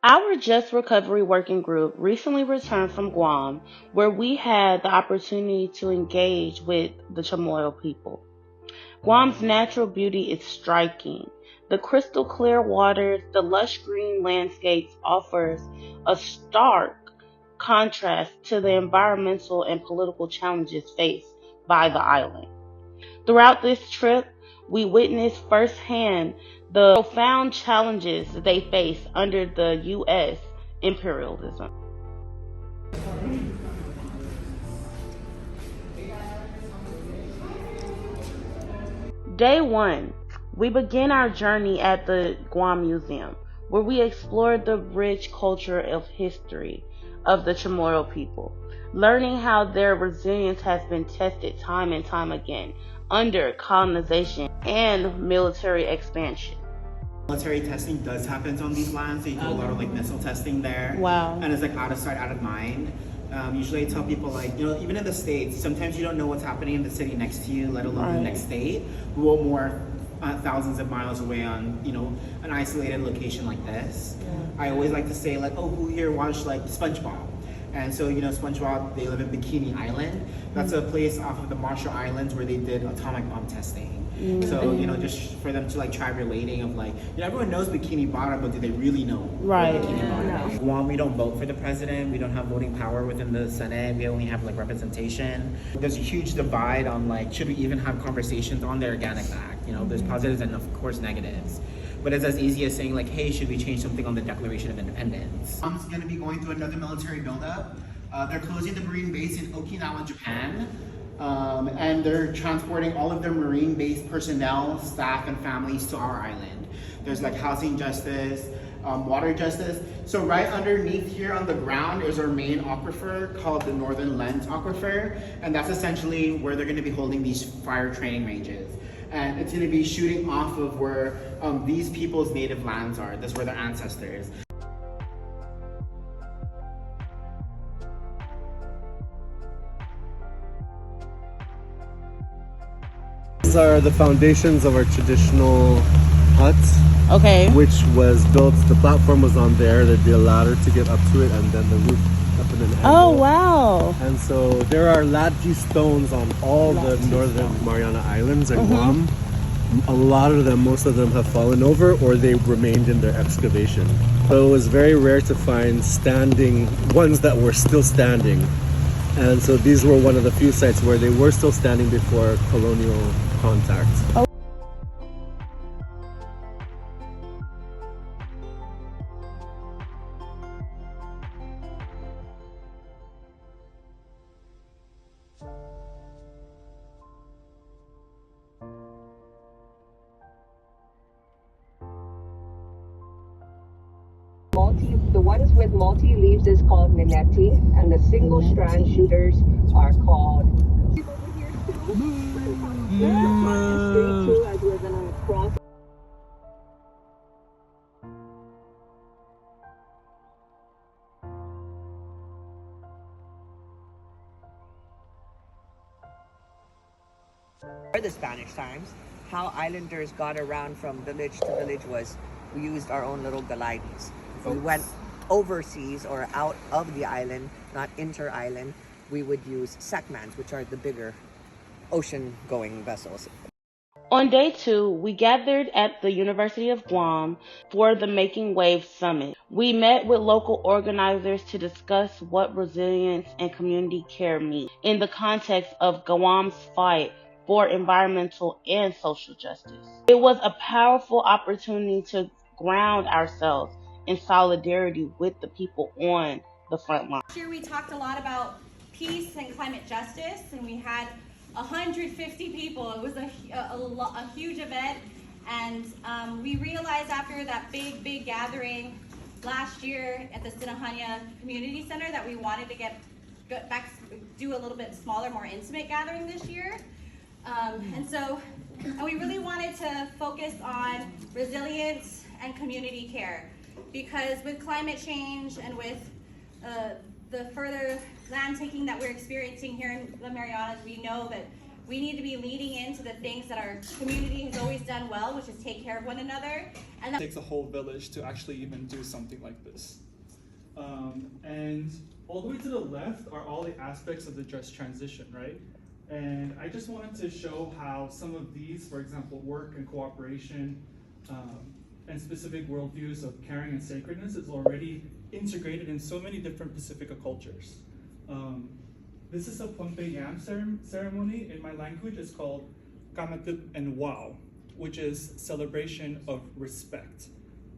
Our Just Recovery Working Group recently returned from Guam, where we had the opportunity to engage with the CHamoru people. Guam's natural beauty is striking. The crystal clear waters, the lush green landscapes offers a stark contrast to the environmental and political challenges faced by the island. Throughout this trip, we witnessed firsthand the profound challenges they face under the U.S. imperialism. Day 1, we begin our journey at the Guam Museum, where we explored the rich culture of history of the CHamoru people, learning how their resilience has been tested time and time again under colonization and military expansion. Military testing does happen on these lands, so you do a lot of like missile testing there. Wow. And it's like out of sight, out of mind. Usually I tell people like, even in the States, sometimes you don't know what's happening in the city next to you, let alone the next state. We're more thousands of miles away on, an isolated location like this. Yeah. I always like to say like, oh, who here watched like SpongeBob? And so, SpongeBob, they live in Bikini Island. That's a place off of the Marshall Islands where they did atomic bomb testing. So, just for them to like try relating of like, everyone knows Bikini Bottom, but do they really know Bikini Bottom? No. Guam, we don't vote for the president. We don't have voting power within the Senate. We only have like representation. There's a huge divide on like, should we even have conversations on the Organic Act? There's positives and of course negatives. But it's as easy as saying like, hey, should we change something on the Declaration of Independence? I'm going to be going through another military buildup. They're closing the Marine base in Okinawa, Japan. And they're transporting all of their Marine-based personnel, staff, and families to our island. There's like housing justice, water justice. So right underneath here on the ground is our main aquifer called the Northern Lens Aquifer. And that's essentially where they're going to be holding these fire training ranges. And it's going to be shooting off of where these people's native lands are. That's where their ancestors. These are the foundations of our traditional hut. Okay. Which was built, the platform was on there, there'd be a ladder to get up to it, and then the roof up in an angle. Oh, wow. And so there are ladji stones on all the northern Mariåna Islands and Guam. A lot of them, most of them have fallen over or they remained in their excavation. So it was very rare to find standing, ones that were still standing. And so these were one of the few sites where they were still standing before colonial contact. Oh. The ones with multi-leaves is called Mineti, and the single strand shooters are called over here too. As we're gonna cross. For the Spanish times, how islanders got around from village to village was we used our own little galaitis. If we went overseas or out of the island, not inter-island, we would use sakmans, which are the bigger ocean-going vessels. On day 2, we gathered at the University of Guam for the Making Waves Summit. We met with local organizers to discuss what resilience and community care mean in the context of Guam's fight for environmental and social justice. It was a powerful opportunity to ground ourselves in solidarity with the people on the front line. Last year we talked a lot about peace and climate justice, and we had 150 people. It was a huge event, and we realized after that big gathering last year at the Sinahanya Community Center that we wanted to get back, do a little bit smaller, more intimate gathering this year. And we really wanted to focus on resilience and community care, because with climate change and with the further land taking that we're experiencing here in the Marianas, we know that We need to be leading into the things that our community has always done well, which is take care of one another. And it takes a whole village to actually even do something like this. And all the way to the left are all the aspects of the just transition, right? And I just wanted to show how some of these, for example, work and cooperation, and specific worldviews of caring and sacredness is already integrated in so many different Pacifica cultures. This is a Pompe Yam ceremony. In my language, it's called Kamatut and Wow, which is celebration of respect.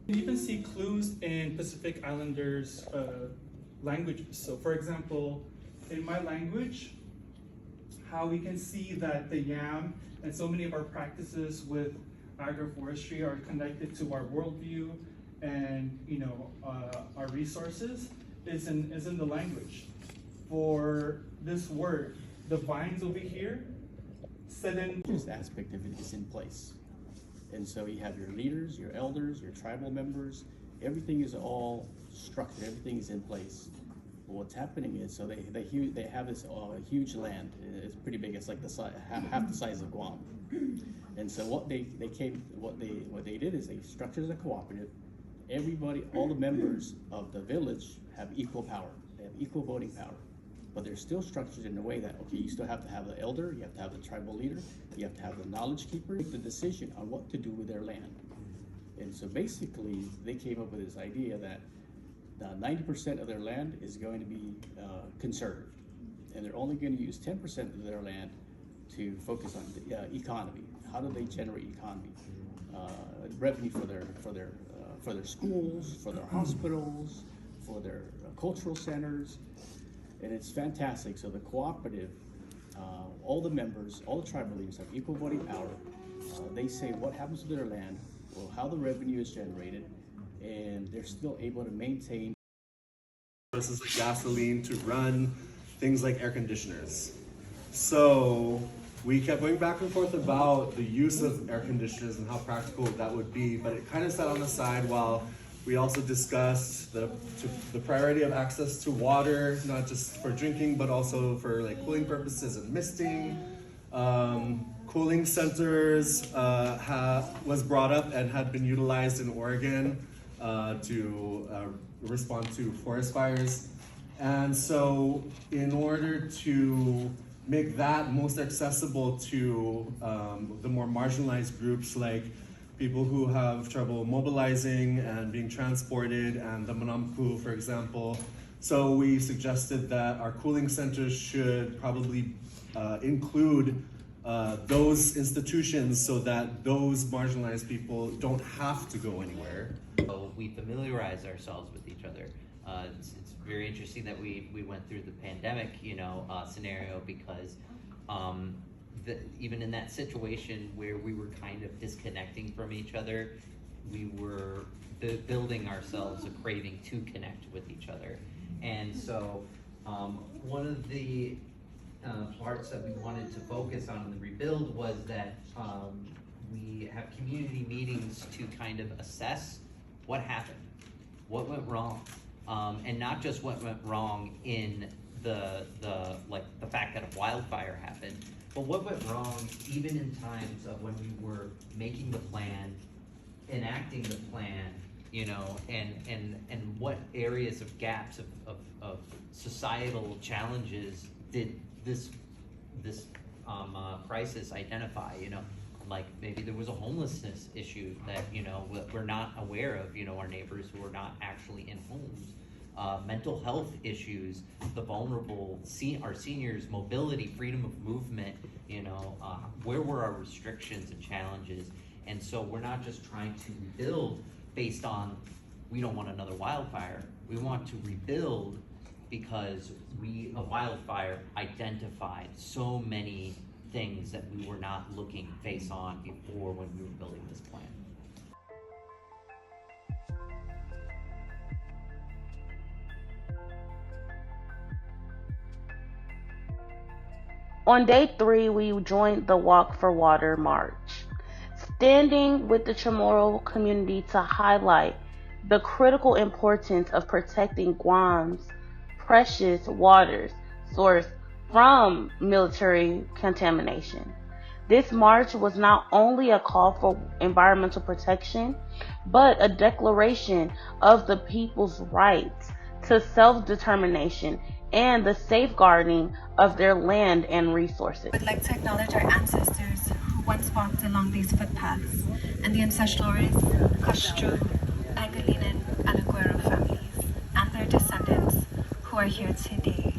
You can even see clues in Pacific Islanders' languages. So for example, in my language, how we can see that the yam and so many of our practices with agroforestry are connected to our worldview and our resources is in the language. For this word, the vines over here, this aspect of it is in place. And so you have your leaders, your elders, your tribal members, everything is all structured, everything is in place. But what's happening is, so they have this huge land. It's pretty big. It's like half the size of Guam. And so what they did is they structured a cooperative. Everybody, all the members of the village have equal power. They have equal voting power. But they're still structured in a way that, okay, you still have to have the elder, you have to have the tribal leader, you have to have the knowledge keeper, make the decision on what to do with their land. And so basically, they came up with this idea that 90% of their land is going to be conserved. And they're only going to use 10% of their land to focus on the economy. How do they generate economy? Revenue for their schools, for their hospitals, for their cultural centers. And it's fantastic. So the cooperative, all the members, all the tribal leaders have equal voting power. They say what happens to their land, well, how the revenue is generated, and they're still able to maintain Versus gasoline to run things like air conditioners. So we kept going back and forth about the use of air conditioners and how practical that would be, but it kind of sat on the side while we also discussed the priority of access to water, not just for drinking, but also for like cooling purposes and misting. Cooling centers was brought up and had been utilized in Oregon to respond to forest fires. And so in order to make that most accessible to the more marginalized groups like people who have trouble mobilizing and being transported, and the Manamku, for example. So we suggested that our cooling centers should probably include those institutions so that those marginalized people don't have to go anywhere. So we familiarize ourselves with each other. It's very interesting that we went through the pandemic, scenario, because even in that situation where we were kind of disconnecting from each other, we were building ourselves a craving to connect with each other. And so one of the parts that we wanted to focus on in the rebuild was that we have community meetings to kind of assess what happened, what went wrong, and not just what went wrong in the fact that a wildfire happened, but what went wrong even in times of when we were making the plan, enacting the plan, and what areas of gaps of societal challenges did this crisis identify, like maybe there was a homelessness issue that, we're not aware of, our neighbors who are not actually in homes. Mental health issues, the vulnerable, our seniors, mobility, freedom of movement, where were our restrictions and challenges? And so we're not just trying to rebuild based on, we don't want another wildfire. We want to rebuild because a wildfire identified so many things that we were not looking face on before when we were building this plan. On day 3, we joined the Walk for Water March, standing with the CHamoru community to highlight the critical importance of protecting Guam's precious water source from military contamination. This march was not only a call for environmental protection, but a declaration of the people's rights to self-determination and the safeguarding of their land and resources. We'd like to acknowledge our ancestors who once walked along these footpaths and the ancestors, Kashchu, Pangilinan, and Aguero families, and their descendants who are here today.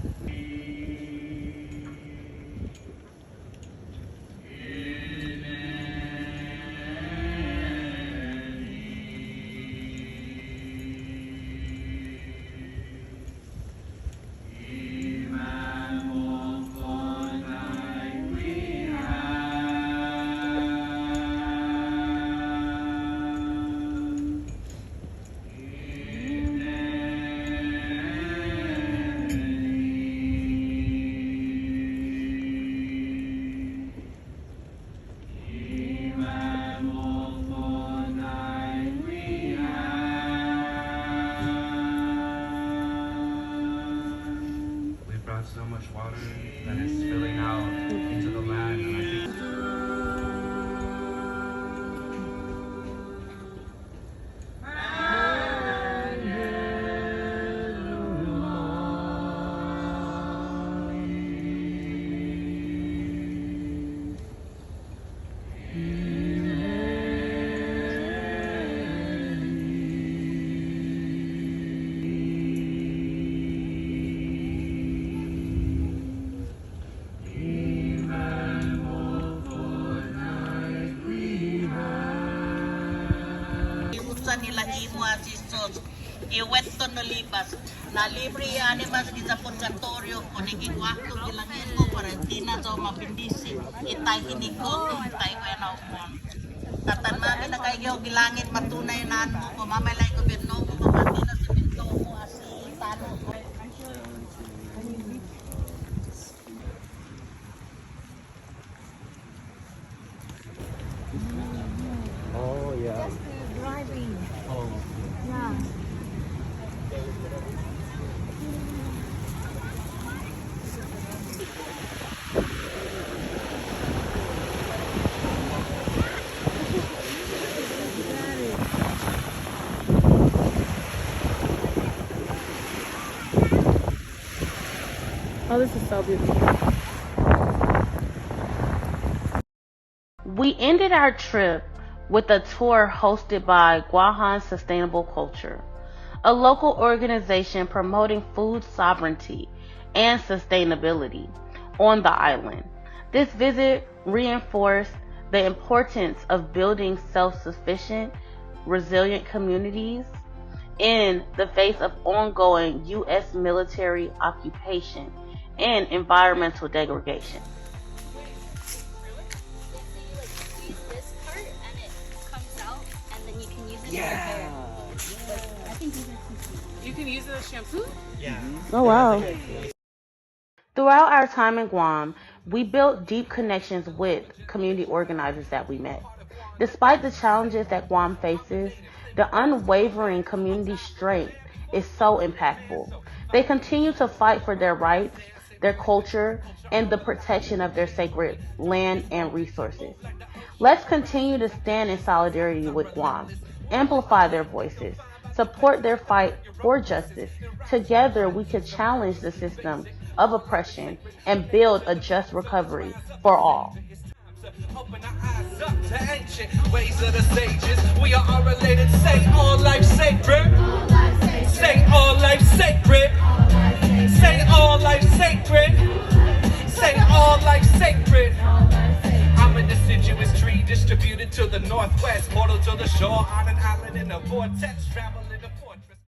So much water that is spilling out into the land, and I think nila imo asistos iwento no libas na libre animas di sa purgatorio ko nigiguakto gilangin ko para tina sa mapindisi itay hinigot itay ko na ukon tatan mami na kayo gilangit matunay na mo ko mamalay gobyerno ko pamati na sa pinto mo asi tano ko. Oh yeah. Driving. Oh. Yeah. Oh, this is so beautiful. We ended our trip with a tour hosted by Guåhan Sustainable Culture, a local organization promoting food sovereignty and sustainability on the island. This visit reinforced the importance of building self-sufficient, resilient communities in the face of ongoing U.S. military occupation and environmental degradation. Yeah. I think these are too. You can use it as shampoo? Yeah. Oh, wow. Throughout our time in Guam, we built deep connections with community organizers that we met. Despite the challenges that Guam faces, the unwavering community strength is so impactful. They continue to fight for their rights, their culture, and the protection of their sacred land and resources. Let's continue to stand in solidarity with Guam, amplify their voices, support their fight for justice. Together, we can challenge the system of oppression and build a just recovery for all. Open our eyes up to ancient ways of the sages. We are all related. Say all life sacred. Say all life sacred. Say all life sacred. Say all life sacred. I'm a deciduous tree distributed to the northwest, mortal to the shore on an island in a vortex, traveling a fortress.